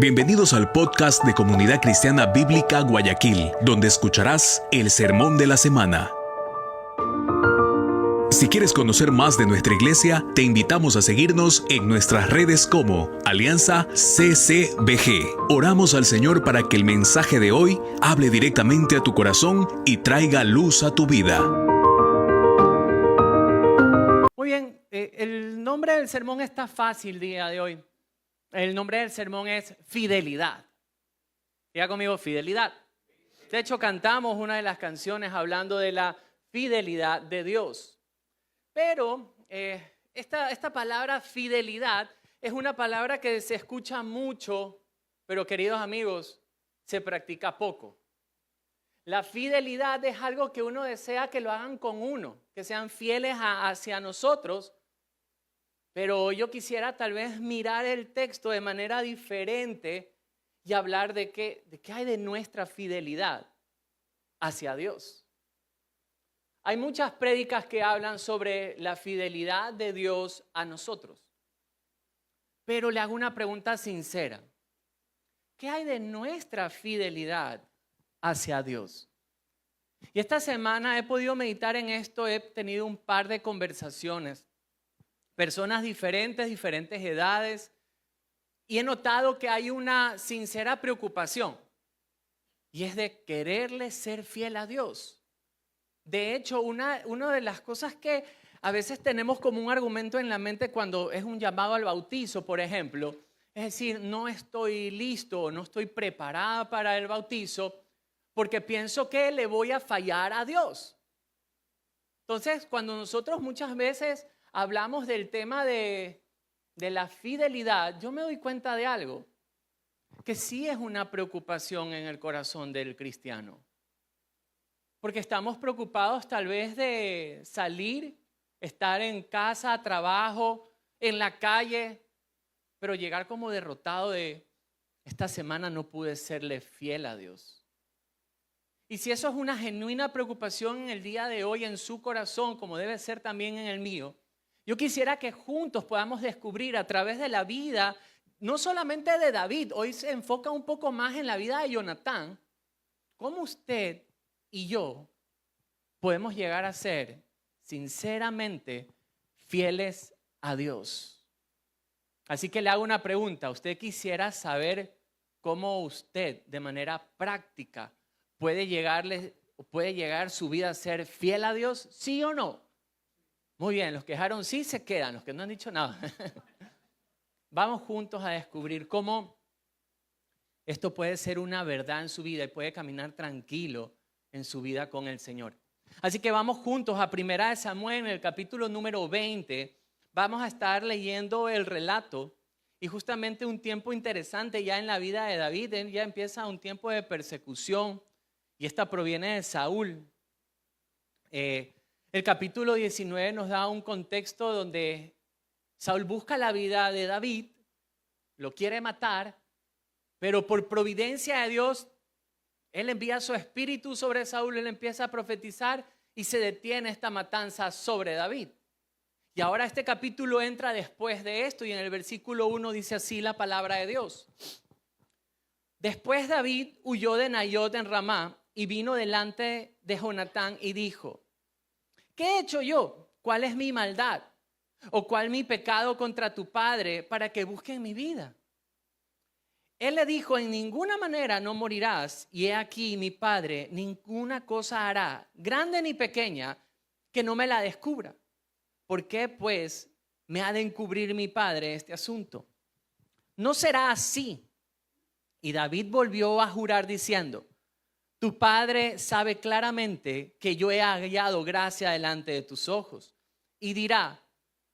Bienvenidos al podcast de Comunidad Cristiana Bíblica Guayaquil, donde escucharás el sermón de la semana. Si quieres conocer más de nuestra iglesia, te invitamos a seguirnos en nuestras redes como Alianza CCBG. Oramos al Señor para que el mensaje de hoy hable directamente a tu corazón y traiga luz a tu vida. Muy bien, el nombre del sermón está fácil el día de hoy. El nombre del sermón es Fidelidad. Diga conmigo, fidelidad. De hecho, cantamos una de las canciones hablando de la fidelidad de Dios. Pero esta palabra fidelidad es una palabra que se escucha mucho, pero queridos amigos, se practica poco. La fidelidad es algo que uno desea que lo hagan con uno, que sean fieles hacia nosotros. Pero yo quisiera tal vez mirar el texto de manera diferente y hablar de qué hay de nuestra fidelidad hacia Dios. Hay muchas prédicas que hablan sobre la fidelidad de Dios a nosotros. Pero le hago una pregunta sincera. ¿Qué hay de nuestra fidelidad hacia Dios? Y esta semana he podido meditar en esto, he tenido un par de conversaciones. Personas diferentes edades, y he notado que hay una sincera preocupación, y es de quererle ser fiel a Dios. De hecho, una de las cosas que a veces tenemos como un argumento en la mente cuando es un llamado al bautizo, por ejemplo, es decir, no estoy listo, no estoy preparada para el bautizo, porque pienso que le voy a fallar a Dios. Entonces, cuando nosotros muchas veces hablamos del tema de la fidelidad, yo me doy cuenta de algo, que sí es una preocupación en el corazón del cristiano. Porque estamos preocupados tal vez de salir, estar en casa, trabajo, en la calle, pero llegar como derrotado de esta semana no pude serle fiel a Dios. Y si eso es una genuina preocupación en el día de hoy en su corazón, como debe ser también en el mío, yo quisiera que juntos podamos descubrir a través de la vida, no solamente de David, hoy se enfoca un poco más en la vida de Jonatán, cómo usted y yo podemos llegar a ser sinceramente fieles a Dios. Así que le hago una pregunta. ¿Usted quisiera saber cómo usted de manera práctica puede llegar su vida a ser fiel a Dios? ¿Sí o no? Muy bien, los que dejaron sí se quedan, los que no han dicho nada. Vamos juntos a descubrir cómo esto puede ser una verdad en su vida y puede caminar tranquilo en su vida con el Señor. Así que vamos juntos a 1 Samuel, en el capítulo número 20. Vamos a estar leyendo el relato y justamente un tiempo interesante ya en la vida de David. Ya empieza un tiempo de persecución y esta proviene de Saúl. El capítulo 19 nos da un contexto donde Saúl busca la vida de David, lo quiere matar, pero por providencia de Dios, él envía su espíritu sobre Saúl, él empieza a profetizar y se detiene esta matanza sobre David. Y ahora este capítulo entra después de esto y en el versículo 1 dice así la palabra de Dios. Después David huyó de Nayot en Ramá y vino delante de Jonatán y dijo: ¿qué he hecho yo? ¿Cuál es mi maldad? ¿O cuál mi pecado contra tu padre para que busquen mi vida? Él le dijo: en ninguna manera no morirás, y he aquí mi padre ninguna cosa hará, grande ni pequeña, que no me la descubra. ¿Por qué pues me ha de encubrir mi padre este asunto? No será así. Y David volvió a jurar diciendo: tu padre sabe claramente que yo he hallado gracia delante de tus ojos. Y dirá: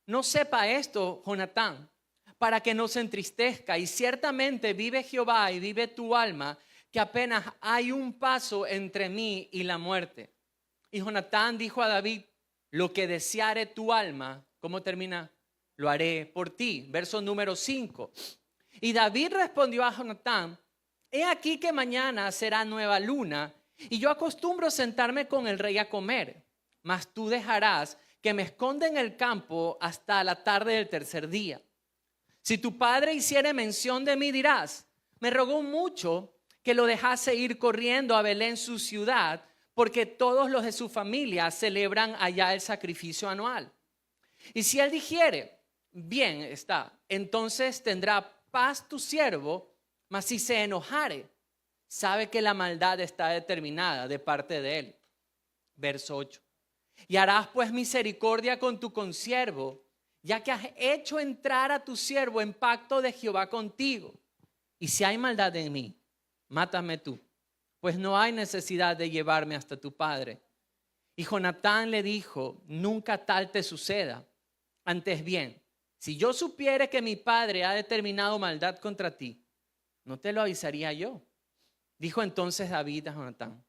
no sepa esto, Jonatán, para que no se entristezca. Y ciertamente vive Jehová y vive tu alma, que apenas hay un paso entre mí y la muerte. Y Jonatán dijo a David: lo que deseare tu alma, ¿cómo termina? Lo haré por ti. Verso número 5. Y David respondió a Jonatán: he aquí que mañana será nueva luna, y yo acostumbro sentarme con el rey a comer, mas tú dejarás que me esconda en el campo hasta la tarde del tercer día. Si tu padre hiciere mención de mí, dirás: me rogó mucho que lo dejase ir corriendo a Belén, su ciudad, porque todos los de su familia celebran allá el sacrificio anual. Y si él dijere, bien está, entonces tendrá paz tu siervo, mas si se enojare, sabe que la maldad está determinada de parte de él. Verso 8. Y harás pues misericordia con tu consiervo, ya que has hecho entrar a tu siervo en pacto de Jehová contigo. Y si hay maldad en mí, mátame tú, pues no hay necesidad de llevarme hasta tu padre. Y Jonatán le dijo, nunca tal te suceda. Antes bien, si yo supiere que mi padre ha determinado maldad contra ti, ¿no te lo avisaría yo? Dijo entonces David a Jonatán,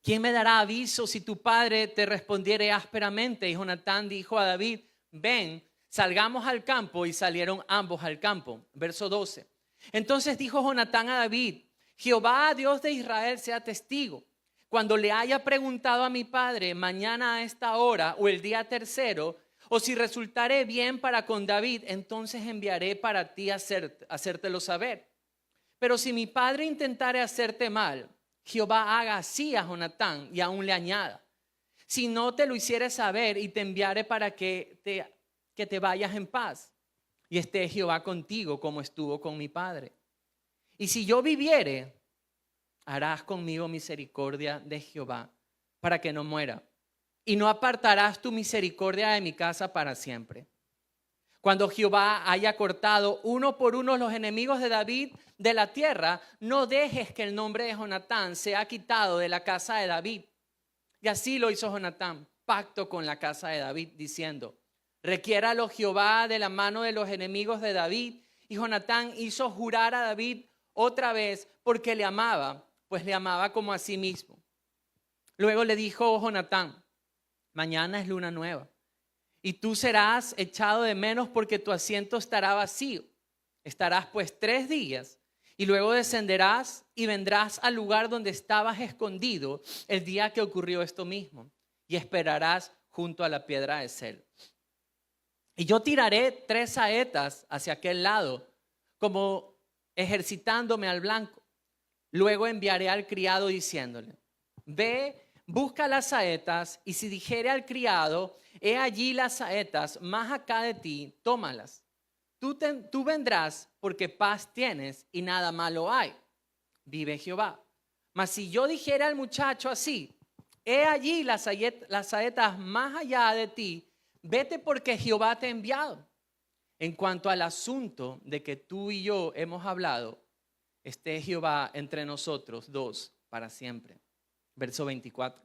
¿quién me dará aviso si tu padre te respondiere ásperamente? Y Jonatán dijo a David, ven, salgamos al campo. Y salieron ambos al campo. Verso 12. Entonces dijo Jonatán a David, Jehová, Dios de Israel, sea testigo. Cuando le haya preguntado a mi padre mañana a esta hora o el día tercero, o si resultare bien para con David, entonces enviaré para ti a hacértelo saber. Pero si mi padre intentare hacerte mal, Jehová haga así a Jonatán y aún le añada. Si no te lo hiciere saber y te enviare para que te vayas en paz y esté Jehová contigo como estuvo con mi padre. Y si yo viviere, harás conmigo misericordia de Jehová para que no muera. Y no apartarás tu misericordia de mi casa para siempre. Cuando Jehová haya cortado uno por uno los enemigos de David de la tierra, no dejes que el nombre de Jonatán sea quitado de la casa de David. Y así lo hizo Jonatán, pacto con la casa de David, diciendo, requiéralo Jehová de la mano de los enemigos de David. Y Jonatán hizo jurar a David otra vez porque le amaba, pues le amaba como a sí mismo. Luego le dijo Jonatán, mañana es luna nueva. Y tú serás echado de menos porque tu asiento estará vacío. Estarás pues 3 días y luego descenderás y vendrás al lugar donde estabas escondido el día que ocurrió esto mismo. Y esperarás junto a la piedra de Cel. Y yo tiraré 3 saetas hacia aquel lado, como ejercitándome al blanco. Luego enviaré al criado diciéndole, ve, busca las saetas, y si dijere al criado, he allí las saetas, más acá de ti, tómalas. Tú vendrás porque paz tienes y nada malo hay. Vive Jehová. Mas si yo dijera al muchacho así, he allí las saetas más allá de ti, vete porque Jehová te ha enviado. En cuanto al asunto de que tú y yo hemos hablado, esté Jehová entre nosotros 2 para siempre. Verso 24.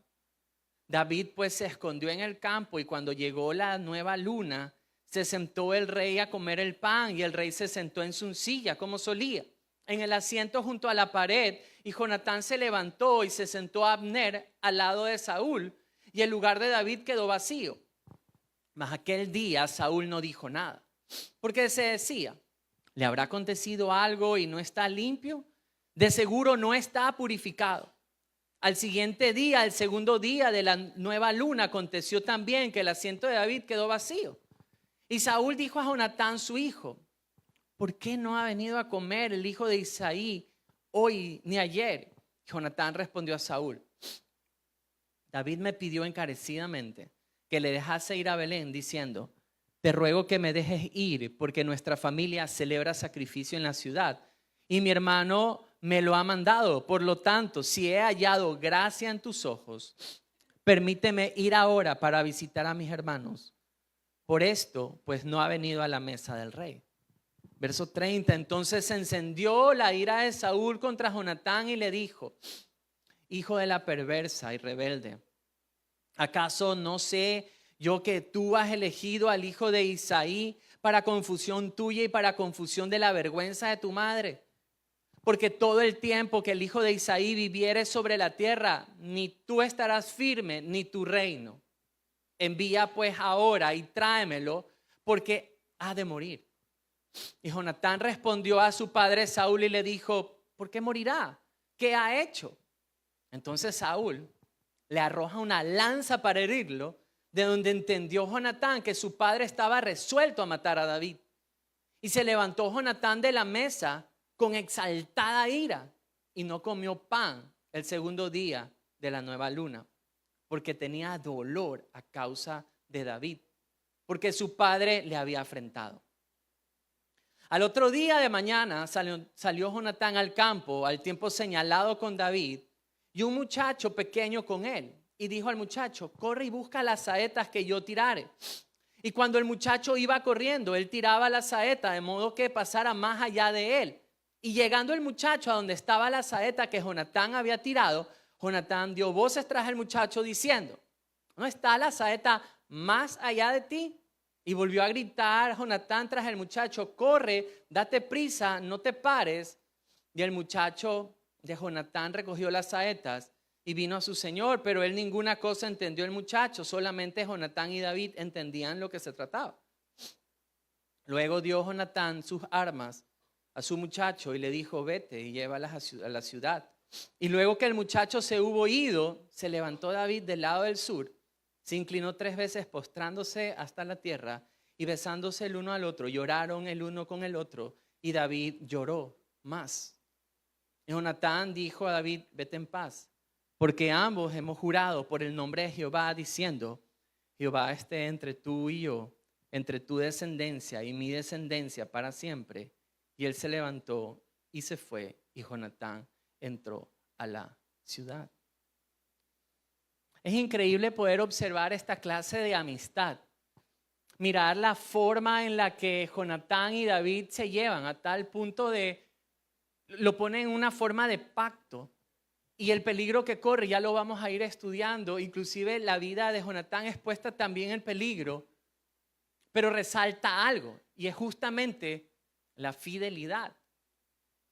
David pues se escondió en el campo y cuando llegó la nueva luna, se sentó el rey a comer el pan y el rey se sentó en su silla como solía, en el asiento junto a la pared, y Jonatán se levantó y se sentó a Abner al lado de Saúl y el lugar de David quedó vacío. Mas aquel día Saúl no dijo nada, porque se decía, ¿le habrá acontecido algo y no está limpio? De seguro no está purificado. Al siguiente día, el segundo día de la nueva luna, aconteció también que el asiento de David quedó vacío. Y Saúl dijo a Jonatán su hijo, ¿por qué no ha venido a comer el hijo de Isaí hoy ni ayer? Jonatán respondió a Saúl, David me pidió encarecidamente que le dejase ir a Belén diciendo, te ruego que me dejes ir porque nuestra familia celebra sacrificio en la ciudad y mi hermano me lo ha mandado. Por lo tanto, si he hallado gracia en tus ojos, permíteme ir ahora para visitar a mis hermanos. Por esto, pues no ha venido a la mesa del rey. Verso 30, entonces se encendió la ira de Saúl contra Jonatán y le dijo, hijo de la perversa y rebelde, ¿acaso no sé yo que tú has elegido al hijo de Isaí para confusión tuya y para confusión de la vergüenza de tu madre? Porque todo el tiempo que el hijo de Isaí viviere sobre la tierra, ni tú estarás firme, ni tu reino. Envía pues ahora y tráemelo, porque ha de morir. Y Jonatán respondió a su padre Saúl y le dijo, ¿por qué morirá? ¿Qué ha hecho? Entonces Saúl le arroja una lanza para herirlo, de donde entendió Jonatán que su padre estaba resuelto a matar a David. Y se levantó Jonatán de la mesa con exaltada ira y no comió pan el segundo día de la nueva luna, porque tenía dolor a causa de David, porque su padre le había afrentado. Al otro día de mañana salió Jonatán al campo al tiempo señalado con David y un muchacho pequeño con él. Y dijo al muchacho, corre y busca las saetas que yo tirare. Y cuando el muchacho iba corriendo, él tiraba la saeta de modo que pasara más allá de él. Y llegando el muchacho a donde estaba la saeta que Jonatán había tirado, Jonatán dio voces tras el muchacho diciendo, ¿no está la saeta más allá de ti? Y volvió a gritar Jonatán tras el muchacho, corre, date prisa, no te pares. Y el muchacho de Jonatán recogió las saetas y vino a su señor, pero él ninguna cosa entendió el muchacho, solamente Jonatán y David entendían lo que se trataba. Luego dio Jonatán sus armas a su muchacho y le dijo, vete y llévalas a la ciudad. Y luego que el muchacho se hubo ido, se levantó David del lado del sur, se inclinó 3 veces postrándose hasta la tierra y besándose el uno al otro, lloraron el uno con el otro y David lloró más. Y Jonatán dijo a David, vete en paz, porque ambos hemos jurado por el nombre de Jehová diciendo, Jehová esté entre tú y yo, entre tu descendencia y mi descendencia para siempre. Y él se levantó y se fue y Jonatán entró a la ciudad. Es increíble poder observar esta clase de amistad. Mirar la forma en la que Jonatán y David se llevan a tal punto de, lo ponen en una forma de pacto. Y el peligro que corre, ya lo vamos a ir estudiando. Inclusive la vida de Jonatán es puesta también en peligro. Pero resalta algo y es justamente la fidelidad.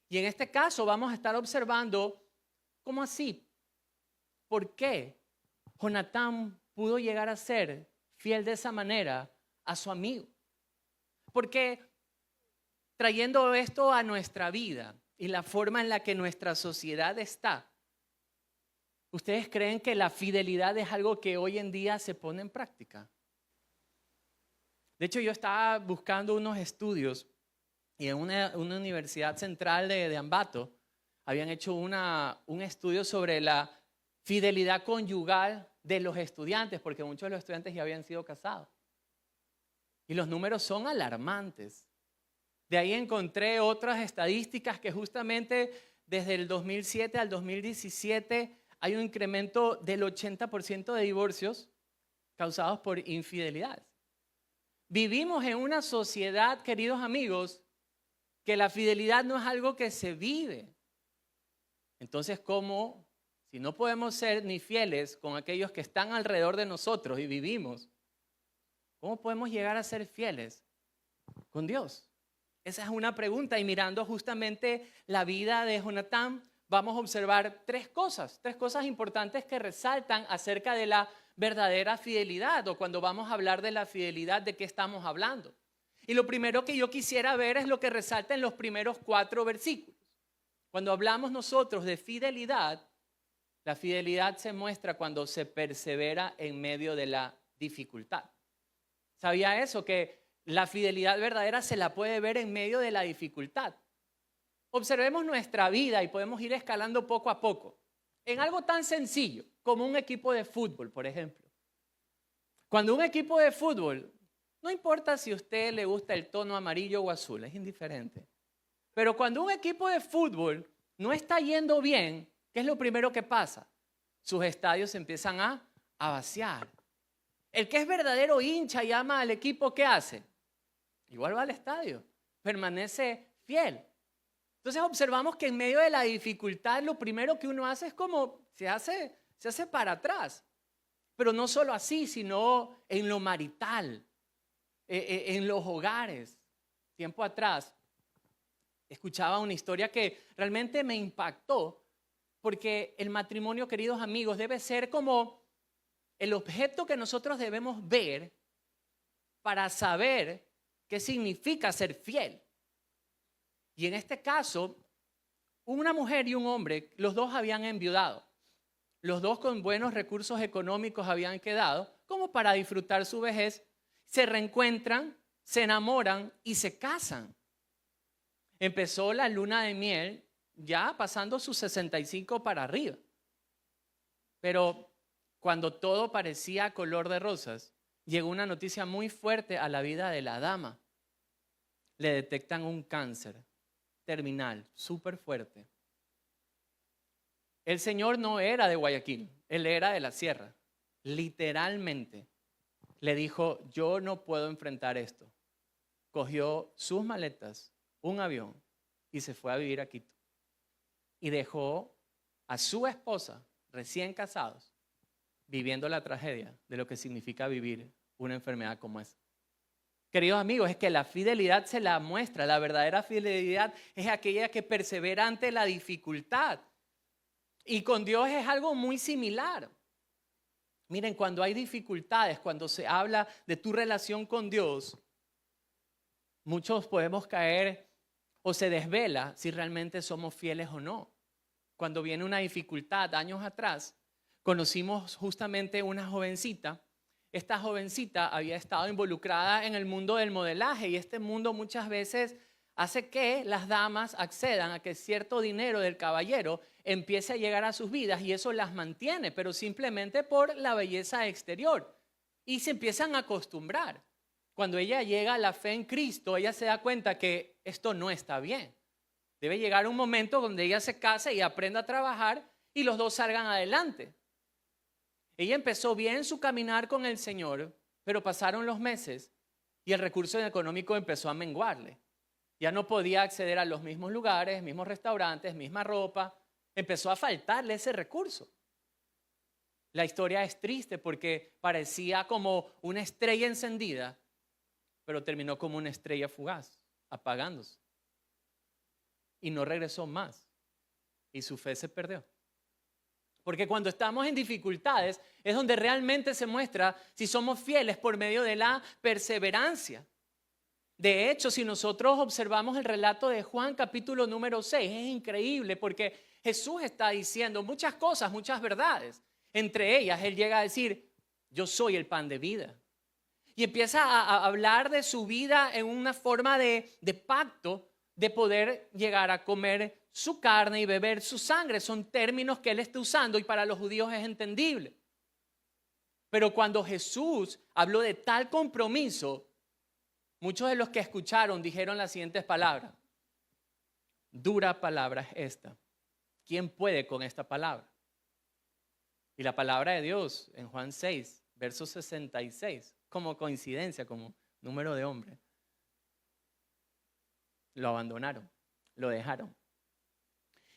Y en este caso vamos a estar observando, ¿cómo así? ¿Por qué Jonatán pudo llegar a ser fiel de esa manera a su amigo? Porque trayendo esto a nuestra vida y la forma en la que nuestra sociedad está, ¿ustedes creen que la fidelidad es algo que hoy en día se pone en práctica? De hecho, yo estaba buscando unos estudios y en una universidad central de Ambato habían hecho un estudio sobre la fidelidad conyugal de los estudiantes, porque muchos de los estudiantes ya habían sido casados. Y los números son alarmantes. De ahí encontré otras estadísticas que justamente desde el 2007 al 2017 hay un incremento del 80% de divorcios causados por infidelidad. Vivimos en una sociedad, queridos amigos, que la fidelidad no es algo que se vive. Entonces, ¿cómo? Si no podemos ser ni fieles con aquellos que están alrededor de nosotros y vivimos, ¿cómo podemos llegar a ser fieles con Dios? Esa es una pregunta. Y mirando justamente la vida de Jonatán, vamos a observar tres cosas importantes que resaltan acerca de la verdadera fidelidad, o cuando vamos a hablar de la fidelidad, ¿de qué estamos hablando? Y lo primero que yo quisiera ver es lo que resalta en los primeros 4 versículos. Cuando hablamos nosotros de fidelidad, la fidelidad se muestra cuando se persevera en medio de la dificultad. ¿Sabía eso? Que la fidelidad verdadera se la puede ver en medio de la dificultad. Observemos nuestra vida y podemos ir escalando poco a poco. En algo tan sencillo como un equipo de fútbol, por ejemplo. Cuando un equipo de fútbol, no importa si a usted le gusta el tono amarillo o azul, es indiferente. Pero cuando un equipo de fútbol no está yendo bien, ¿qué es lo primero que pasa? Sus estadios se empiezan a vaciar. El que es verdadero hincha y ama al equipo, ¿qué hace? Igual va al estadio, permanece fiel. Entonces observamos que en medio de la dificultad lo primero que uno hace es como se hace para atrás. Pero no solo así, sino en lo marital, en los hogares. Tiempo atrás escuchaba una historia que realmente me impactó, porque el matrimonio, queridos amigos, debe ser como el objeto que nosotros debemos ver para saber qué significa ser fiel. Y en este caso, una mujer y un hombre, los dos habían enviudado. Los dos con buenos recursos económicos habían quedado como para disfrutar su vejez. Se reencuentran, se enamoran y se casan. empezó la luna de miel ya pasando sus 65 para arriba. Pero cuando todo parecía color de rosas, llegó una noticia muy fuerte a la vida de la dama. Le detectan un cáncer terminal, súper fuerte. El señor no era de Guayaquil, él era de la sierra. Literalmente le dijo, yo no puedo enfrentar esto. Cogió sus maletas, un avión y se fue a vivir a Quito. Y dejó a su esposa, recién casados, viviendo la tragedia de lo que significa vivir una enfermedad como esa. Queridos amigos, es que la fidelidad se la muestra. La verdadera fidelidad es aquella que persevera ante la dificultad. Y con Dios es algo muy similar. Miren, cuando hay dificultades, cuando se habla de tu relación con Dios, muchos podemos caer o se desvela si realmente somos fieles o no. Cuando viene una dificultad, años atrás, conocimos justamente una jovencita. Esta jovencita había estado involucrada en el mundo del modelaje y este mundo muchas veces hace que las damas accedan a que cierto dinero del caballero empiece a llegar a sus vidas y eso las mantiene, pero simplemente por la belleza exterior. Y se empiezan a acostumbrar. Cuando ella llega a la fe en Cristo, ella se da cuenta que esto no está bien. Debe llegar un momento donde ella se case y aprenda a trabajar y los dos salgan adelante. Ella empezó bien su caminar con el Señor, pero pasaron los meses y el recurso económico empezó a menguarle. Ya no podía acceder a los mismos lugares, mismos restaurantes, misma ropa. Empezó a faltarle ese recurso. La historia es triste porque parecía como una estrella encendida, pero terminó como una estrella fugaz, apagándose. Y no regresó más. Y su fe se perdió. Porque cuando estamos en dificultades es donde realmente se muestra si somos fieles por medio de la perseverancia. De hecho, si nosotros observamos el relato de Juan capítulo número 6, es increíble porque Jesús está diciendo muchas cosas, muchas verdades. Entre ellas, Él llega a decir, yo soy el pan de vida. Y empieza a hablar de su vida en una forma de pacto de poder llegar a comer su carne y beber su sangre. Son términos que Él está usando y para los judíos es entendible. Pero cuando Jesús habló de tal compromiso, muchos de los que escucharon dijeron las siguientes palabras. Dura palabra es esta. ¿Quién puede con esta palabra? Y la palabra de Dios en Juan 6, verso 66, como coincidencia, como número de hombres, lo abandonaron, lo dejaron.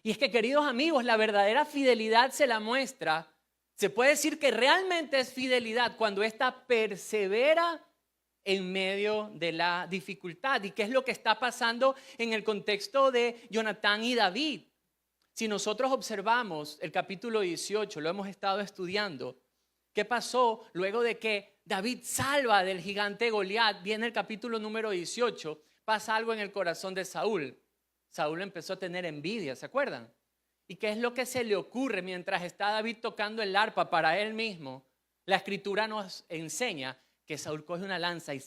Y es que, queridos amigos, la verdadera fidelidad se la muestra. Se puede decir que realmente es fidelidad cuando ésta persevera en medio de la dificultad. ¿Y qué es lo que está pasando en el contexto de Jonatán y David? Si nosotros observamos el capítulo 18, lo hemos estado estudiando, ¿qué pasó luego de que David salva del gigante Goliat? Viene el capítulo número 18, pasa algo en el corazón de Saúl. Saúl empezó a tener envidia, ¿se acuerdan? ¿Y qué es lo que se le ocurre mientras está David tocando el arpa para él mismo? La escritura nos enseña que Saúl coge una lanza y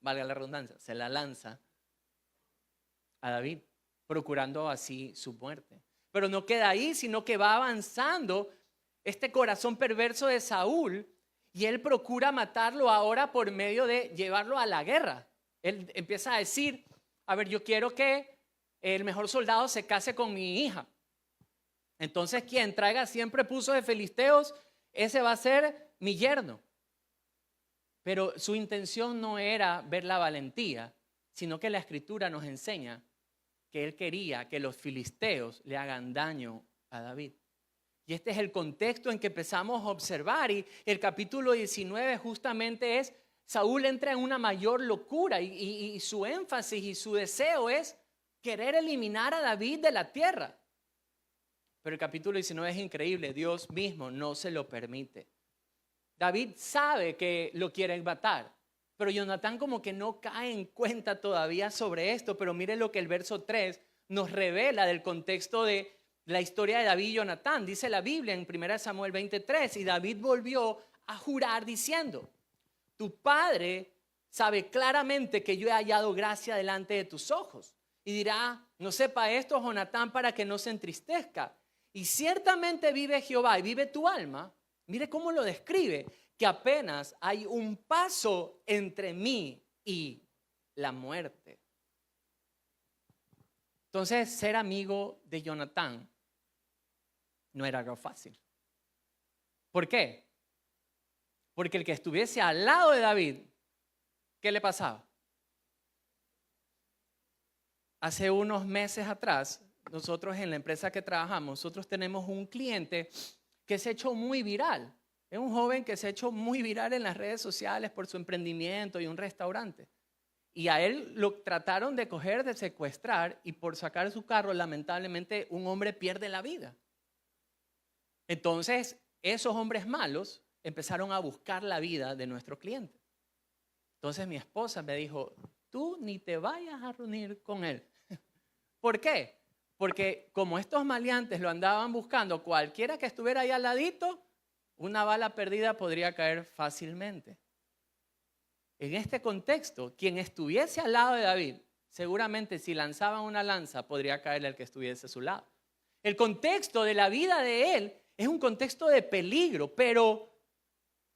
valga la redundancia, se la lanza a David, procurando así su muerte. Pero no queda ahí, sino que va avanzando este corazón perverso de Saúl y él procura matarlo ahora por medio de llevarlo a la guerra. Él empieza a decir, a ver, yo quiero que el mejor soldado se case con mi hija. Entonces, quien traiga siempre puso de filisteos, ese va a ser mi yerno. Pero su intención no era ver la valentía, sino que la escritura nos enseña que él quería que los filisteos le hagan daño a David. Y este es el contexto en que empezamos a observar y el capítulo 19 justamente es, Saúl entra en una mayor locura y su énfasis y su deseo es querer eliminar a David de la tierra. Pero el capítulo 19 es increíble, Dios mismo no se lo permite. David sabe que lo quieren matar, pero Jonatán como que no cae en cuenta todavía sobre esto. Pero mire lo que el verso 3 nos revela del contexto de la historia de David y Jonatán. Dice la Biblia en 1 Samuel 23, y David volvió a jurar diciendo, tu padre sabe claramente que yo he hallado gracia delante de tus ojos y dirá, no sepa esto, Jonatán, para que no se entristezca. Y ciertamente vive Jehová y vive tu alma. Mire cómo lo describe, que apenas hay un paso entre mí y la muerte. Entonces, ser amigo de Jonatán no era algo fácil. ¿Por qué? Porque el que estuviese al lado de David, ¿qué le pasaba? Hace unos meses atrás, nosotros en la empresa que trabajamos, nosotros tenemos un cliente que se ha hecho muy viral. Es un joven que se ha hecho muy viral en las redes sociales por su emprendimiento y un restaurante. Y a él lo trataron de coger, de secuestrar, y por sacar su carro, lamentablemente, un hombre pierde la vida. Entonces, esos hombres malos empezaron a buscar la vida de nuestro cliente. Entonces mi esposa me dijo, tú ni te vayas a reunir con él. ¿Por qué? Porque como estos maleantes lo andaban buscando, cualquiera que estuviera ahí al ladito, una bala perdida podría caer fácilmente. En este contexto, quien estuviese al lado de David, seguramente si lanzaban una lanza, podría caer el que estuviese a su lado. El contexto de la vida de él es un contexto de peligro, pero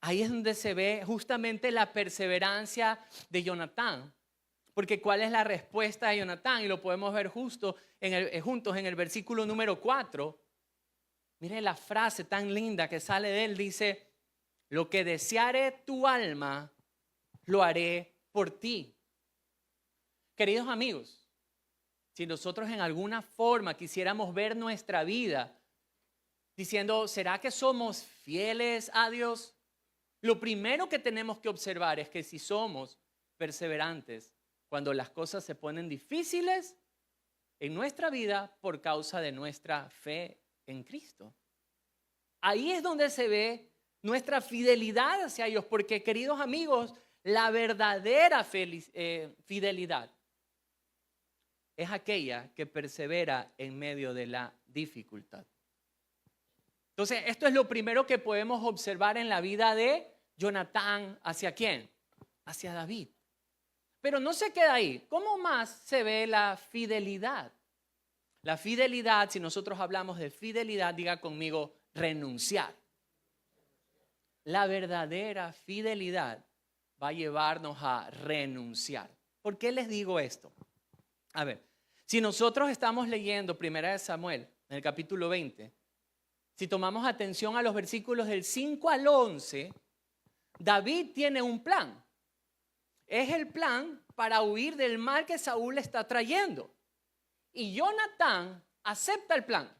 ahí es donde se ve justamente la perseverancia de Jonatán. Porque ¿cuál es la respuesta de Jonatán? Y lo podemos ver juntos en el versículo número 4. Mire la frase tan linda que sale de él. Dice, lo que deseare tu alma, lo haré por ti. Queridos amigos, si nosotros en alguna forma quisiéramos ver nuestra vida diciendo, ¿será que somos fieles a Dios? Lo primero que tenemos que observar es que si somos perseverantes cuando las cosas se ponen difíciles en nuestra vida por causa de nuestra fe en Cristo. Ahí es donde se ve nuestra fidelidad hacia Dios, porque queridos amigos, la verdadera fidelidad es aquella que persevera en medio de la dificultad. Entonces, esto es lo primero que podemos observar en la vida de Jonatán. ¿Hacia quién? Hacia David. Pero no se queda ahí. ¿Cómo más se ve la fidelidad? La fidelidad, si nosotros hablamos de fidelidad, diga conmigo, renunciar. La verdadera fidelidad va a llevarnos a renunciar. ¿Por qué les digo esto? A ver, si nosotros estamos leyendo 1 Samuel, en el capítulo 20, si tomamos atención a los versículos del 5 al 11, David tiene un plan. Es el plan para huir del mal que Saúl le está trayendo. Y Jonatán acepta el plan.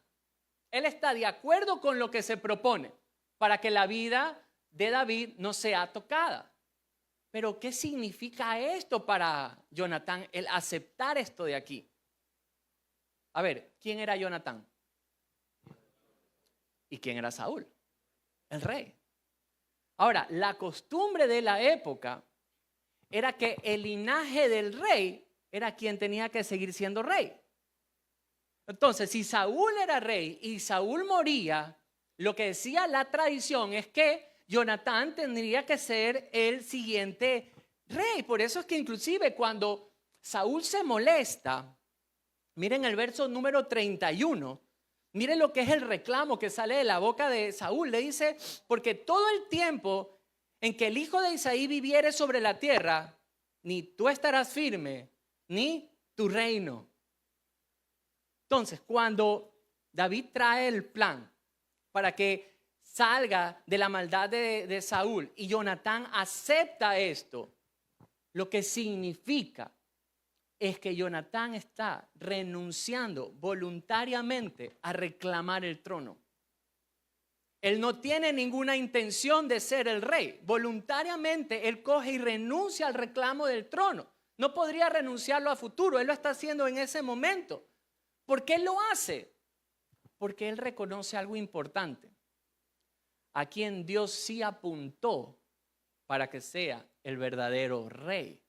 Él está de acuerdo con lo que se propone para que la vida de David no sea tocada. Pero ¿qué significa esto para Jonatán, el aceptar esto de aquí? A ver, ¿quién era Jonatán? ¿Y quién era Saúl? El rey. Ahora, la costumbre de la época era que el linaje del rey era quien tenía que seguir siendo rey. Entonces, si Saúl era rey y Saúl moría, lo que decía la tradición es que Jonatán tendría que ser el siguiente rey. Por eso es que inclusive cuando Saúl se molesta, miren el verso número 31, miren lo que es el reclamo que sale de la boca de Saúl. Le dice, porque todo el tiempo en que el hijo de Isaí viviere sobre la tierra, ni tú estarás firme, ni tu reino. Entonces, cuando David trae el plan para que salga de la maldad de Saúl y Jonatán acepta esto, lo que significa es que Jonatán está renunciando voluntariamente a reclamar el trono. Él no tiene ninguna intención de ser el rey. Voluntariamente él coge y renuncia al reclamo del trono. No podría renunciarlo a futuro. Él lo está haciendo en ese momento. ¿Por qué lo hace? Porque él reconoce algo importante. A quien Dios sí apuntó para que sea el verdadero rey.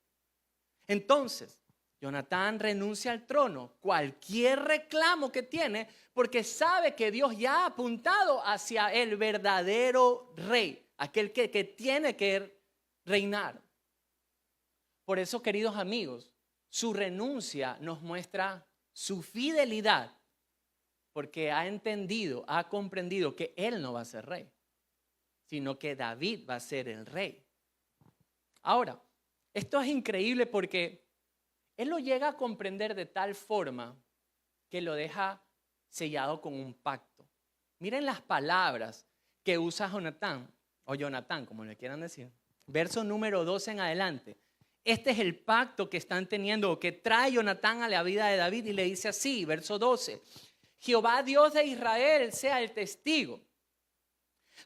Entonces, Jonatán renuncia al trono, cualquier reclamo que tiene, porque sabe que Dios ya ha apuntado hacia el verdadero rey, aquel que tiene que reinar. Por eso, queridos amigos, su renuncia nos muestra su fidelidad, porque ha entendido, ha comprendido que él no va a ser rey, sino que David va a ser el rey. Ahora, esto es increíble porque él lo llega a comprender de tal forma que lo deja sellado con un pacto. Miren las palabras que usa Jonatán, o Jonatán, como le quieran decir. Verso número 12 en adelante. Este es el pacto que están teniendo, que trae Jonatán a la vida de David y le dice así, verso 12. Jehová Dios de Israel sea el testigo.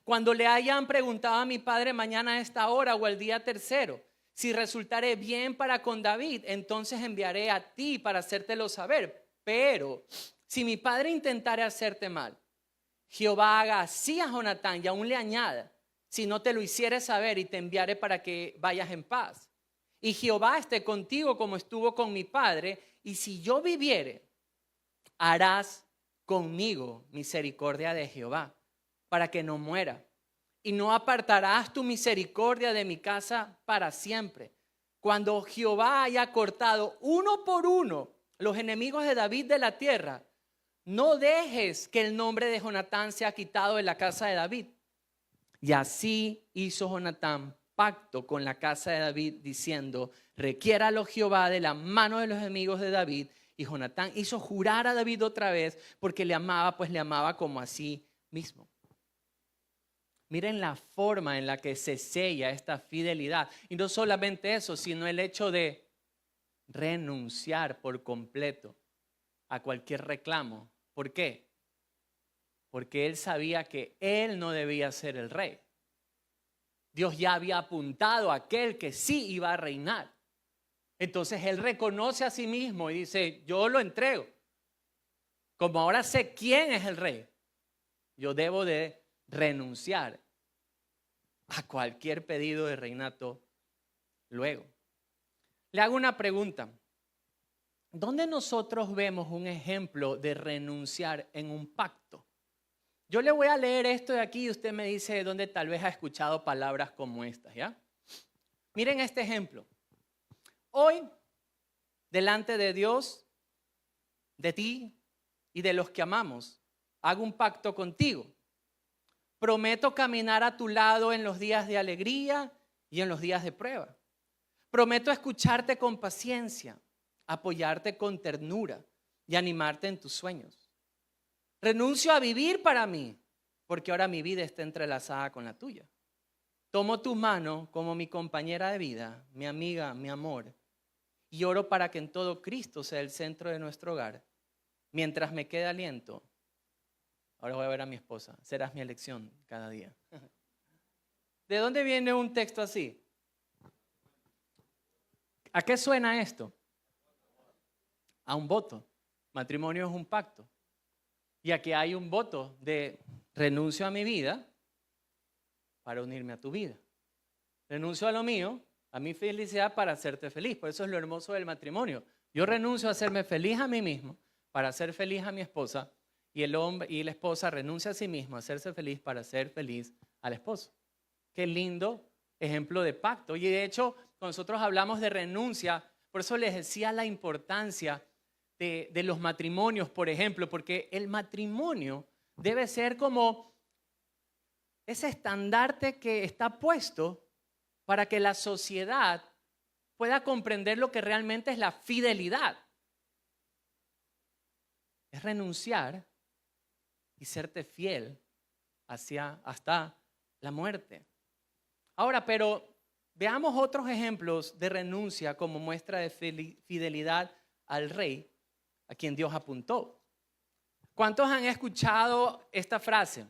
Cuando le hayan preguntado a mi padre mañana a esta hora o el día tercero, si resultare bien para con David, entonces enviaré a ti para hacértelo saber. Pero si mi padre intentare hacerte mal, Jehová haga así a Jonatán y aún le añada, si no te lo hiciere saber y te enviaré para que vayas en paz. Y Jehová esté contigo como estuvo con mi padre, y si yo viviere, harás conmigo misericordia de Jehová, para que no muera. Y no apartarás tu misericordia de mi casa para siempre. Cuando Jehová haya cortado uno por uno los enemigos de David de la tierra, no dejes que el nombre de Jonatán sea quitado de la casa de David. Y así hizo Jonatán pacto con la casa de David, diciendo, requiéralo Jehová de la mano de los enemigos de David. Y Jonatán hizo jurar a David otra vez, porque le amaba, pues le amaba como a sí mismo. Miren la forma en la que se sella esta fidelidad. Y no solamente eso, sino el hecho de renunciar por completo a cualquier reclamo. ¿Por qué? Porque él sabía que él no debía ser el rey. Dios ya había apuntado a aquel que sí iba a reinar. Entonces él reconoce a sí mismo y dice, yo lo entrego. Como ahora sé quién es el rey, yo debo de renunciar a cualquier pedido de reinato luego. Le hago una pregunta. ¿Dónde nosotros vemos un ejemplo de renunciar en un pacto? Yo le voy a leer esto de aquí y usted me dice dónde tal vez ha escuchado palabras como estas, ¿ya? Miren este ejemplo. Hoy, delante de Dios, de ti y de los que amamos, hago un pacto contigo. Prometo caminar a tu lado en los días de alegría y en los días de prueba. Prometo escucharte con paciencia, apoyarte con ternura y animarte en tus sueños. Renuncio a vivir para mí, porque ahora mi vida está entrelazada con la tuya. Tomo tu mano como mi compañera de vida, mi amiga, mi amor, y oro para que en todo Cristo sea el centro de nuestro hogar. Mientras me quede aliento, ahora voy a ver a mi esposa, serás mi elección cada día. ¿De dónde viene un texto así? ¿A qué suena esto? A un voto. Matrimonio es un pacto. Y aquí hay un voto de renuncio a mi vida para unirme a tu vida. Renuncio a lo mío, a mi felicidad para hacerte feliz. Por eso es lo hermoso del matrimonio. Yo renuncio a hacerme feliz a mí mismo para hacer feliz a mi esposa, y el hombre y la esposa renuncia a sí mismo a hacerse feliz para hacer feliz al esposo. Qué lindo ejemplo de pacto. Y de hecho, cuando nosotros hablamos de renuncia, por eso les decía la importancia de los matrimonios, por ejemplo, porque el matrimonio debe ser como ese estandarte que está puesto para que la sociedad pueda comprender lo que realmente es la fidelidad. Es renunciar y serte fiel hasta la muerte. Ahora, pero veamos otros ejemplos de renuncia como muestra de fidelidad al rey a quien Dios apuntó. ¿Cuántos han escuchado esta frase?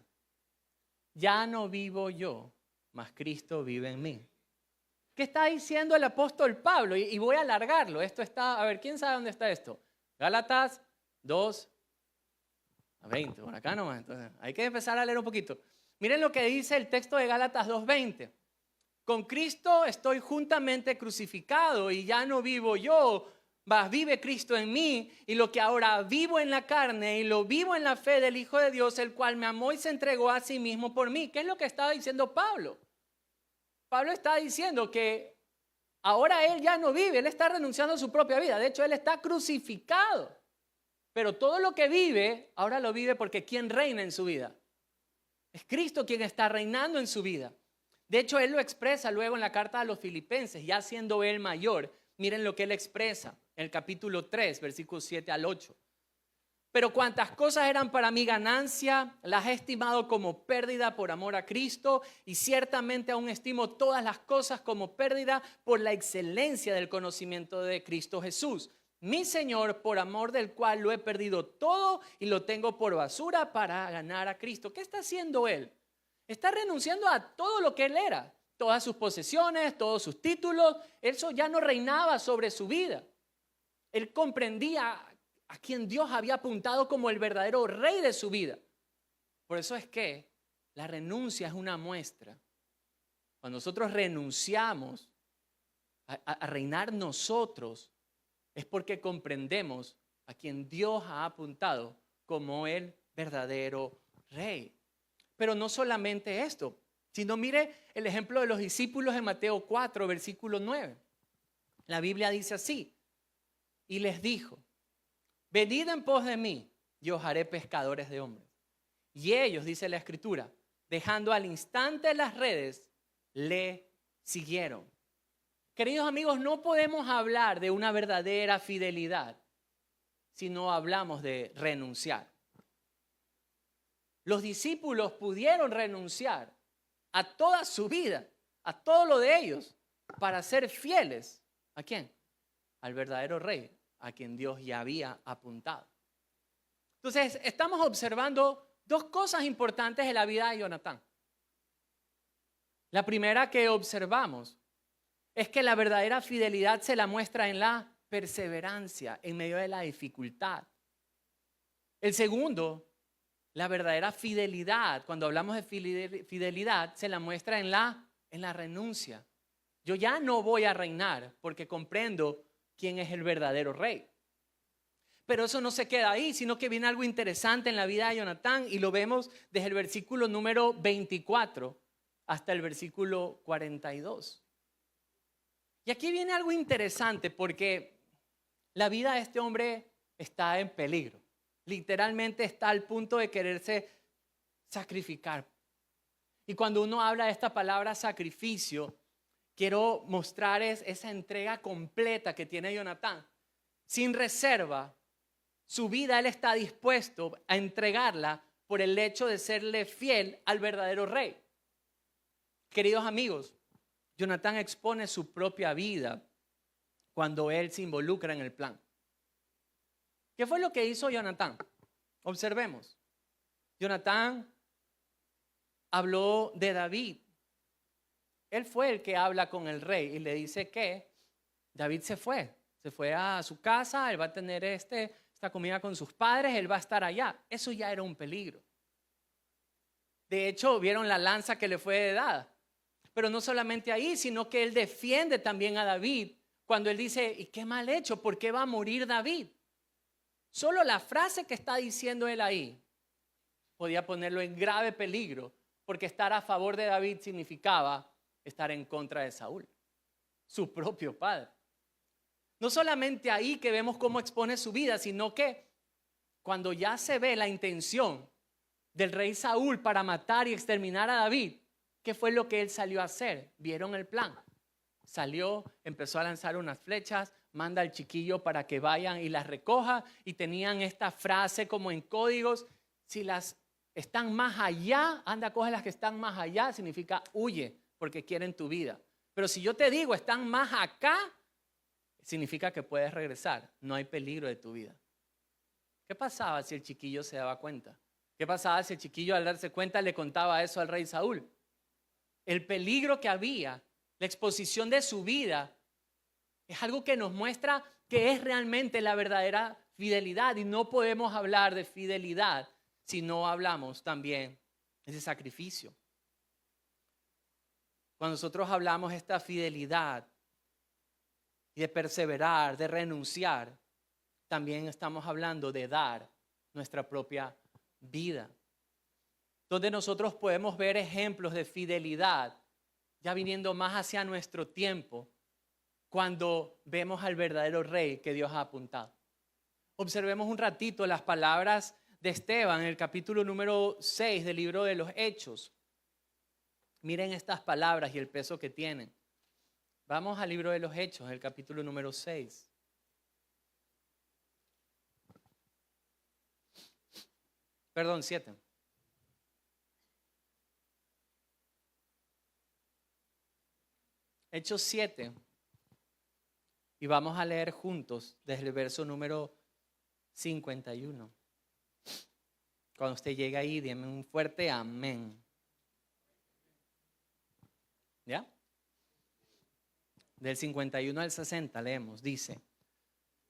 Ya no vivo yo, mas Cristo vive en mí. ¿Qué está diciendo el apóstol Pablo? Y voy a alargarlo. Esto está, a ver, ¿quién sabe dónde está esto? Gálatas 2:20, por acá nomás. Entonces, hay que empezar a leer un poquito. Miren lo que dice el texto de Gálatas 2:20. Con Cristo estoy juntamente crucificado y ya no vivo yo, mas vive Cristo en mí, y lo que ahora vivo en la carne y lo vivo en la fe del Hijo de Dios, el cual me amó y se entregó a sí mismo por mí. ¿Qué es lo que estaba diciendo Pablo? Pablo está diciendo que Ahora él ya no vive, él está renunciando a su propia vida. De hecho, él está crucificado. Pero todo lo que vive, ahora lo vive porque ¿quién reina en su vida? Es Cristo quien está reinando en su vida. De hecho, él lo expresa luego en la carta a los Filipenses, ya siendo él mayor. Miren lo que él expresa en el capítulo 3, versículos 7 al 8. Pero cuantas cosas eran para mi ganancia, las he estimado como pérdida por amor a Cristo, y ciertamente aún estimo todas las cosas como pérdida por la excelencia del conocimiento de Cristo Jesús, mi Señor, por amor del cual lo he perdido todo y lo tengo por basura para ganar a Cristo. ¿Qué está haciendo él? Está renunciando a todo lo que él era, todas sus posesiones, todos sus títulos. Eso ya no reinaba sobre su vida. Él comprendía a quien Dios había apuntado como el verdadero rey de su vida. Por eso es que la renuncia es una muestra. Cuando nosotros renunciamos a reinar nosotros, es porque comprendemos a quien Dios ha apuntado como el verdadero rey. Pero no solamente esto, sino mire el ejemplo de los discípulos en Mateo 4, versículo 9. La Biblia dice así, y les dijo: venid en pos de mí, y os haré pescadores de hombres. Y ellos, dice la Escritura, dejando al instante las redes, le siguieron. Queridos amigos, no podemos hablar de una verdadera fidelidad si no hablamos de renunciar. Los discípulos pudieron renunciar a toda su vida, a todo lo de ellos, para ser fieles. ¿A quién? Al verdadero rey, a quien Dios ya había apuntado. Entonces, estamos observando dos cosas importantes en la vida de Jonatán. La primera que observamos es que la verdadera fidelidad se la muestra en la perseverancia, en medio de la dificultad. El segundo, la verdadera fidelidad, cuando hablamos de fidelidad, se la muestra en la renuncia. Yo ya no voy a reinar porque comprendo quién es el verdadero rey. Pero eso no se queda ahí, sino que viene algo interesante en la vida de Jonatán y lo vemos desde el versículo número 24 hasta el versículo 42. Y aquí viene algo interesante porque la vida de este hombre está en peligro. Literalmente está al punto de quererse sacrificar. Y cuando uno habla de esta palabra sacrificio, quiero mostrarles esa entrega completa que tiene Jonatán. Sin reserva, su vida él está dispuesto a entregarla por el hecho de serle fiel al verdadero rey. Queridos amigos, Jonatán expone su propia vida cuando él se involucra en el plan. ¿Qué fue lo que hizo Jonatán? Observemos. Jonatán habló de David. Él fue el que habla con el rey y le dice que David se fue a su casa, él va a tener esta comida con sus padres, él va a estar allá. Eso ya era un peligro. De hecho, vieron la lanza que le fue dada. Pero no solamente ahí, sino que él defiende también a David cuando él dice, ¿y qué mal hecho? ¿Por qué va a morir David? Solo la frase que está diciendo él ahí podía ponerlo en grave peligro, porque estar a favor de David significaba estar en contra de Saúl, su propio padre. No solamente ahí que vemos cómo expone su vida, sino que cuando ya se ve la intención del rey Saúl para matar y exterminar a David, ¿qué fue lo que él salió a hacer? ¿Vieron el plan? Salió, empezó a lanzar unas flechas, manda al chiquillo para que vayan y las recoja, y tenían esta frase como en códigos: si las están más allá, anda, coge las que están más allá, significa huye porque quieren tu vida. Pero si yo te digo están más acá, significa que puedes regresar, no hay peligro de tu vida. ¿Qué pasaba si el chiquillo se daba cuenta? ¿Qué pasaba si el chiquillo al darse cuenta le contaba eso al rey Saúl? El peligro que había, la exposición de su vida, es algo que nos muestra que es realmente la verdadera fidelidad, y no podemos hablar de fidelidad si no hablamos también de ese sacrificio. Cuando nosotros hablamos de esta fidelidad y de perseverar, de renunciar, también estamos hablando de dar nuestra propia vida. Donde nosotros podemos ver ejemplos de fidelidad, ya viniendo más hacia nuestro tiempo, cuando vemos al verdadero rey que Dios ha apuntado. Observemos un ratito las palabras de Esteban en el capítulo número 6 del libro de los Hechos. Miren estas palabras y el peso que tienen. Vamos al libro de los Hechos, el capítulo número 6. Perdón, 7. Hechos 7. Y vamos a leer juntos desde el verso número 51. Cuando usted llegue ahí, dime un fuerte amén. ¿Ya? Del 51 al 60 leemos, dice.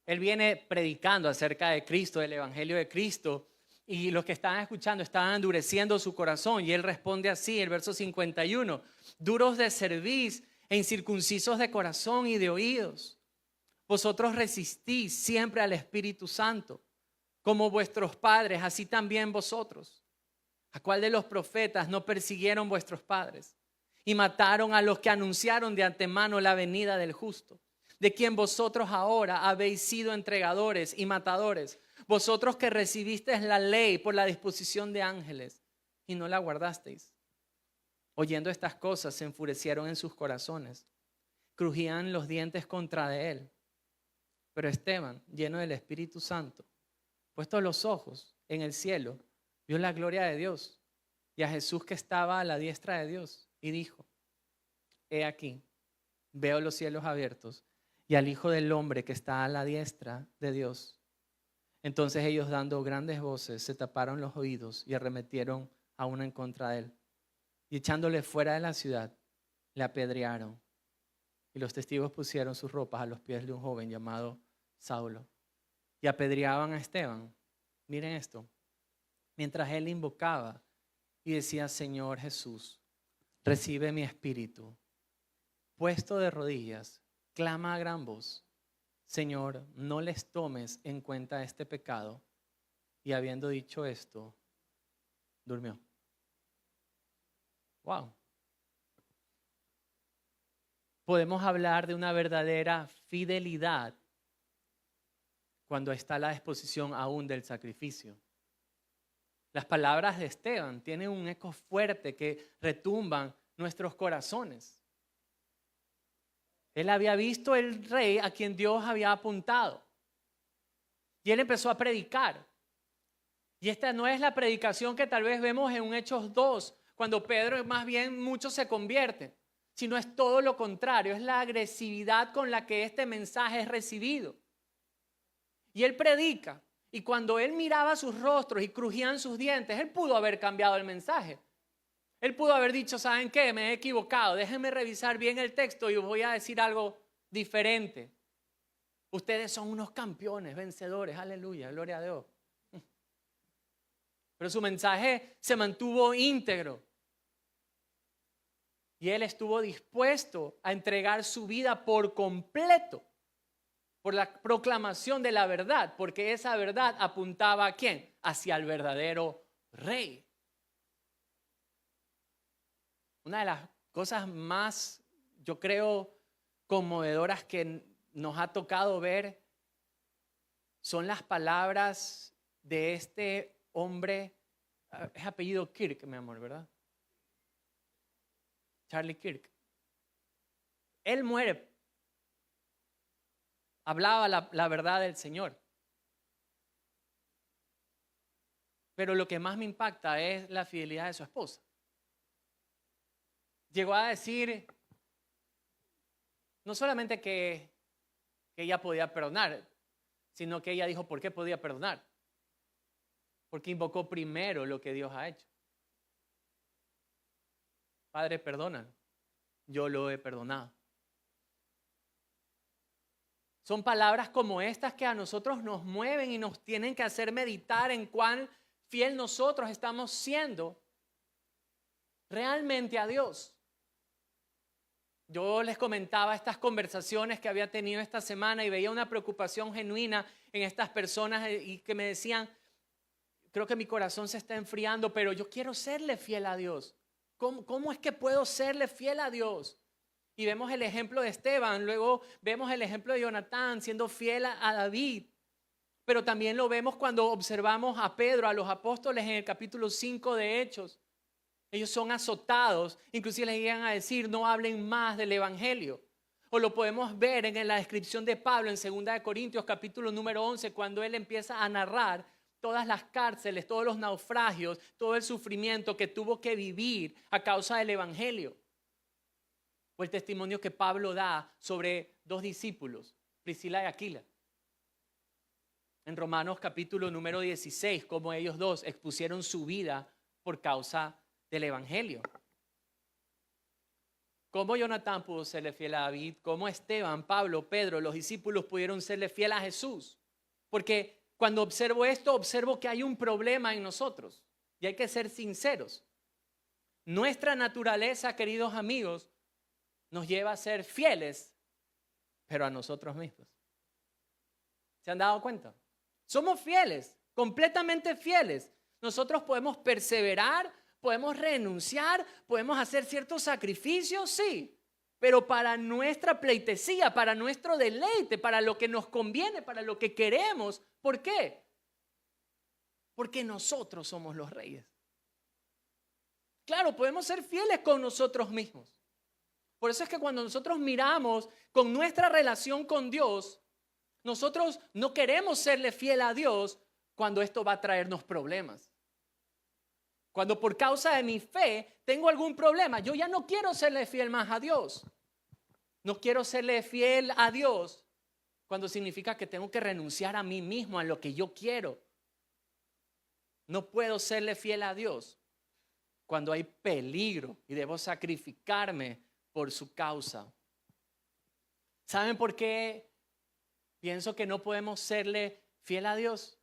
Él viene predicando acerca de Cristo, del Evangelio de Cristo, y los que estaban escuchando estaban endureciendo su corazón, y él responde así, el verso 51, duros de cerviz e incircuncisos de corazón y de oídos. Vosotros resistís siempre al Espíritu Santo, como vuestros padres, así también vosotros. ¿A cuál de los profetas no persiguieron vuestros padres y mataron a los que anunciaron de antemano la venida del justo, de quien vosotros ahora habéis sido entregadores y matadores? Vosotros que recibisteis la ley por la disposición de ángeles y no la guardasteis. Oyendo estas cosas se enfurecieron en sus corazones, crujían los dientes contra de él. Pero Esteban, lleno del Espíritu Santo, puestos los ojos en el cielo, vio la gloria de Dios y a Jesús que estaba a la diestra de Dios y dijo, he aquí, veo los cielos abiertos y al Hijo del Hombre que está a la diestra de Dios. Entonces ellos, dando grandes voces, se taparon los oídos y arremetieron a uno en contra de él. Y echándole fuera de la ciudad, le apedrearon. Y los testigos pusieron sus ropas a los pies de un joven llamado Saulo. Y apedreaban a Esteban. Miren esto. Mientras él invocaba y decía, Señor Jesús, recibe mi espíritu. Puesto de rodillas, clama a gran voz, Señor, no les tomes en cuenta este pecado. Y habiendo dicho esto, durmió. Wow. Podemos hablar de una verdadera fidelidad cuando está a la disposición aún del sacrificio. Las palabras de Esteban tienen un eco fuerte que retumban nuestros corazones. Él había visto el rey a quien Dios había apuntado. Y él empezó a predicar. Y esta no es la predicación que tal vez vemos en un Hechos 2, cuando Pedro más bien muchos se convierten, sino es todo lo contrario, es la agresividad con la que este mensaje es recibido. Y él predica, y cuando él miraba sus rostros y crujían sus dientes, él pudo haber cambiado el mensaje. Él pudo haber dicho, ¿saben qué? Me he equivocado, déjenme revisar bien el texto y os voy a decir algo diferente. Ustedes son unos campeones, vencedores, aleluya, gloria a Dios. Pero su mensaje se mantuvo íntegro. Y él estuvo dispuesto a entregar su vida por completo por la proclamación de la verdad, porque esa verdad apuntaba ¿a quién? Hacia el verdadero rey. Una de las cosas más, yo creo, conmovedoras que nos ha tocado ver son las palabras de este hombre, es apellido Kirk, mi amor, ¿verdad? Charlie Kirk. Él muere. Hablaba la verdad del Señor. Pero lo que más me impacta es la fidelidad de su esposa. Llegó a decir, no solamente que ella podía perdonar, sino que ella dijo, ¿por qué podía perdonar? Porque invocó primero lo que Dios ha hecho. Padre, perdona, yo lo he perdonado. Son palabras como estas que a nosotros nos mueven y nos tienen que hacer meditar en cuán fiel nosotros estamos siendo realmente a Dios. Yo les comentaba estas conversaciones que había tenido esta semana y veía una preocupación genuina en estas personas y que me decían, creo que mi corazón se está enfriando, pero yo quiero serle fiel a Dios. ¿Cómo es que puedo serle fiel a Dios? Y vemos el ejemplo de Esteban, luego vemos el ejemplo de Jonatán siendo fiel a David. Pero también lo vemos cuando observamos a Pedro, a los apóstoles en el capítulo 5 de Hechos. Ellos son azotados, inclusive les llegan a decir no hablen más del evangelio. O lo podemos ver en la descripción de Pablo en 2 Corintios capítulo número 11, cuando él empieza a narrar todas las cárceles, todos los naufragios, todo el sufrimiento que tuvo que vivir a causa del evangelio. O el testimonio que Pablo da sobre dos discípulos, Priscila y Aquila. En Romanos capítulo número 16, como ellos dos expusieron su vida por causa del evangelio. Cómo Jonatán pudo serle fiel a David, cómo Esteban, Pablo, Pedro, los discípulos pudieron serle fiel a Jesús. Porque cuando observo esto, observo que hay un problema en nosotros y hay que ser sinceros. Nuestra naturaleza, queridos amigos, nos lleva a ser fieles, pero a nosotros mismos. ¿Se han dado cuenta? Somos fieles, completamente fieles. Nosotros podemos perseverar, podemos renunciar, podemos hacer ciertos sacrificios, sí, pero para nuestra pleitesía, para nuestro deleite, para lo que nos conviene, para lo que queremos. ¿Por qué? Porque nosotros somos los reyes. Claro, podemos ser fieles con nosotros mismos. Por eso es que cuando nosotros miramos con nuestra relación con Dios, nosotros no queremos serle fiel a Dios cuando esto va a traernos problemas. Cuando por causa de mi fe tengo algún problema, yo ya no quiero serle fiel más a Dios. No quiero serle fiel a Dios cuando significa que tengo que renunciar a mí mismo, a lo que yo quiero. No puedo serle fiel a Dios cuando hay peligro y debo sacrificarme por su causa. ¿Saben por qué pienso que no podemos serle fiel a Dios?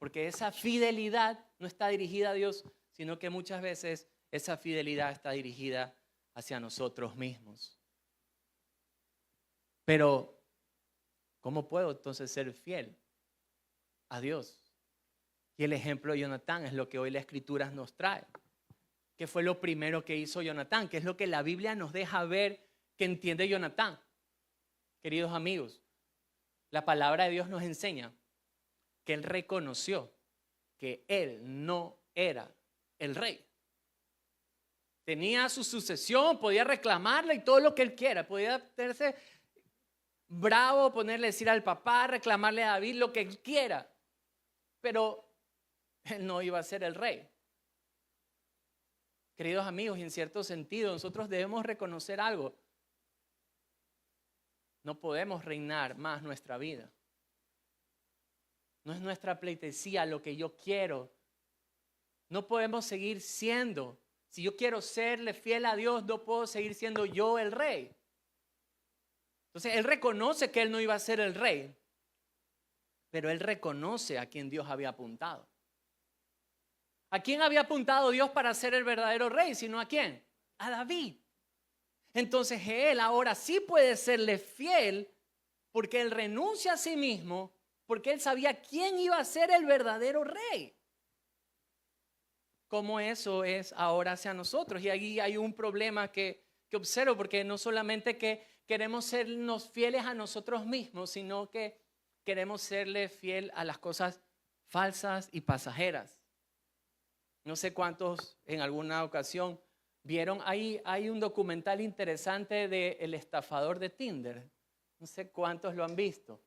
Porque esa fidelidad no está dirigida a Dios, sino que muchas veces esa fidelidad está dirigida hacia nosotros mismos. Pero, ¿cómo puedo entonces ser fiel a Dios? Y el ejemplo de Jonatán es lo que hoy la Escritura nos trae. ¿Qué fue lo primero que hizo Jonatán? ¿Qué es lo que la Biblia nos deja ver que entiende Jonatán? Queridos amigos, la palabra de Dios nos enseña que él reconoció que él no era el rey. Tenía su sucesión, podía reclamarle y todo lo que él quiera, podía hacerse bravo, ponerle decir al papá, reclamarle a David lo que él quiera, pero él no iba a ser el rey. Queridos amigos, y en cierto sentido nosotros debemos reconocer algo. No podemos reinar más nuestra vida. No es nuestra pleitesía lo que yo quiero. No podemos seguir siendo. Si yo quiero serle fiel a Dios, no puedo seguir siendo yo el rey. Entonces él reconoce que él no iba a ser el rey, pero él reconoce a quien Dios había apuntado. ¿A quién había apuntado Dios para ser el verdadero rey? Sino ¿a quién? A David. Entonces él ahora sí puede serle fiel porque él renuncia a sí mismo, porque él sabía quién iba a ser el verdadero rey. Como eso es ahora hacia nosotros. Y ahí hay un problema que observo, porque no solamente que queremos sernos fieles a nosotros mismos, sino que queremos serle fiel a las cosas falsas y pasajeras. No sé cuántos en alguna ocasión vieron, hay un documental interesante de El estafador de Tinder. No sé cuántos lo han visto.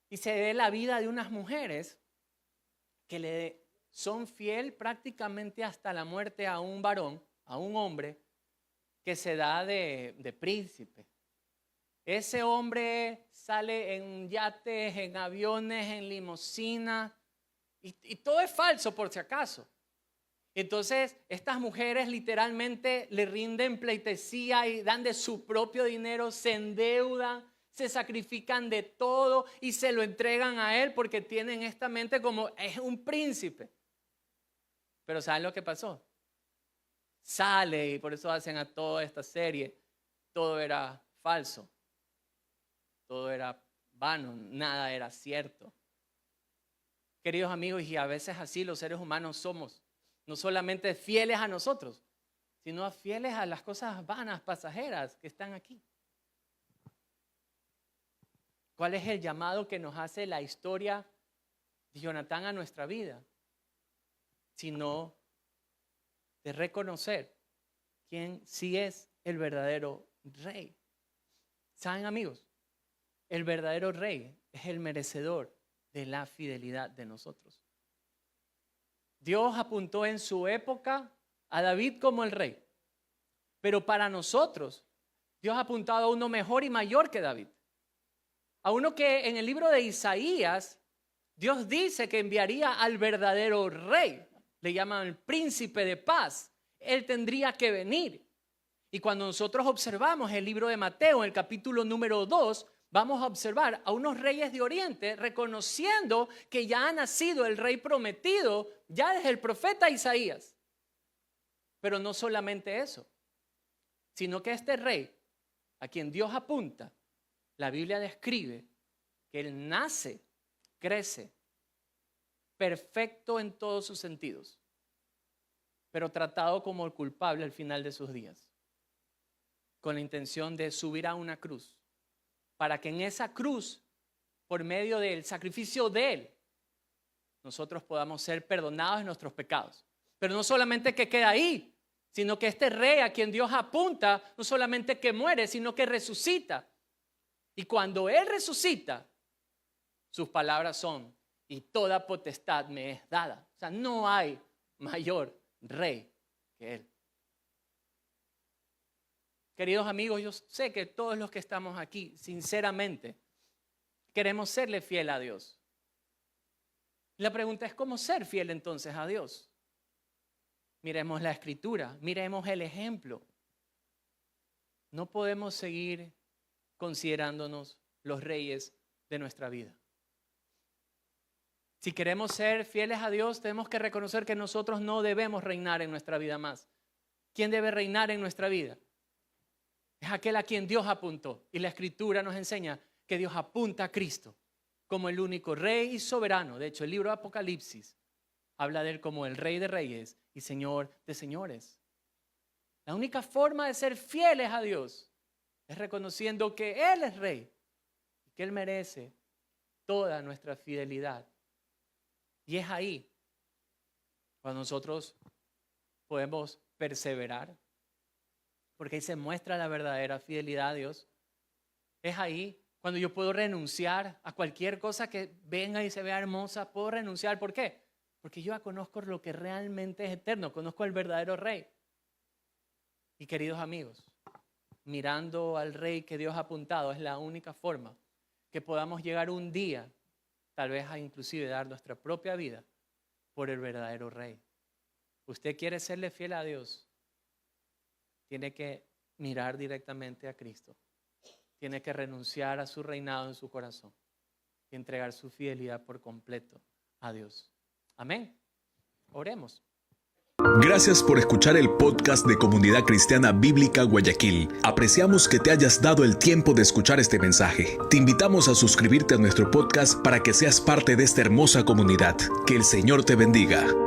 Y se ve la vida de unas mujeres que le son fiel prácticamente hasta la muerte a un varón, a un hombre que se da de príncipe. Ese hombre sale en yates, en aviones, en limusinas, y todo es falso por si acaso. Entonces estas mujeres literalmente le rinden pleitesía y dan de su propio dinero, se endeudan, se sacrifican de todo y se lo entregan a él porque tienen esta mente como es un príncipe. Pero ¿saben lo que pasó? Sale, y por eso hacen a toda esta serie, todo era falso, todo era vano, nada era cierto. Queridos amigos, y a veces así los seres humanos somos, no solamente fieles a nosotros, sino fieles a las cosas vanas, pasajeras que están aquí. ¿Cuál es el llamado que nos hace la historia de Jonatán a nuestra vida? Sino de reconocer quién sí es el verdadero rey. ¿Saben, amigos? El verdadero rey es el merecedor de la fidelidad de nosotros. Dios apuntó en su época a David como el rey, pero para nosotros Dios ha apuntado a uno mejor y mayor que David. A uno que en el libro de Isaías Dios dice que enviaría al verdadero rey. Le llaman el príncipe de paz. Él tendría que venir. Y cuando nosotros observamos el libro de Mateo, en el capítulo número 2, vamos a observar a unos reyes de Oriente reconociendo que ya ha nacido el rey prometido ya desde el profeta Isaías. Pero no solamente eso, sino que este rey, a quien Dios apunta, la Biblia describe que él nace, crece, perfecto en todos sus sentidos, pero tratado como el culpable al final de sus días, con la intención de subir a una cruz, para que en esa cruz, por medio del sacrificio de él, nosotros podamos ser perdonados de nuestros pecados. Pero no solamente que queda ahí, sino que este rey a quien Dios apunta, no solamente que muere, sino que resucita. Y cuando él resucita, sus palabras son: y toda potestad me es dada. O sea, no hay mayor rey que él. Queridos amigos, yo sé que todos los que estamos aquí, sinceramente, queremos serle fiel a Dios. La pregunta es: ¿cómo ser fiel entonces a Dios? Miremos la Escritura, miremos el ejemplo. No podemos seguir considerándonos los reyes de nuestra vida. Si queremos ser fieles a Dios, tenemos que reconocer que nosotros no debemos reinar en nuestra vida más. ¿Quién debe reinar en nuestra vida? Es aquel a quien Dios apuntó. Y la Escritura nos enseña que Dios apunta a Cristo como el único rey y soberano. De hecho, el libro de Apocalipsis habla de él como el Rey de Reyes y Señor de Señores. La única forma de ser fieles a Dios es reconociendo que Él es Rey y que Él merece toda nuestra fidelidad. Y es ahí cuando nosotros podemos perseverar, porque ahí se muestra la verdadera fidelidad a Dios. Es ahí cuando yo puedo renunciar a cualquier cosa que venga y se vea hermosa. Puedo renunciar. ¿Por qué? Porque yo ya conozco lo que realmente es eterno, conozco al verdadero Rey. Y queridos amigos, mirando al Rey que Dios ha apuntado, es la única forma que podamos llegar un día, tal vez a inclusive dar nuestra propia vida por el verdadero Rey. Usted quiere serle fiel a Dios, tiene que mirar directamente a Cristo. Tiene que renunciar a su reinado en su corazón y entregar su fidelidad por completo a Dios. Amén. Oremos. Gracias por escuchar el podcast de Comunidad Cristiana Bíblica Guayaquil. Apreciamos que te hayas dado el tiempo de escuchar este mensaje. Te invitamos a suscribirte a nuestro podcast para que seas parte de esta hermosa comunidad. Que el Señor te bendiga.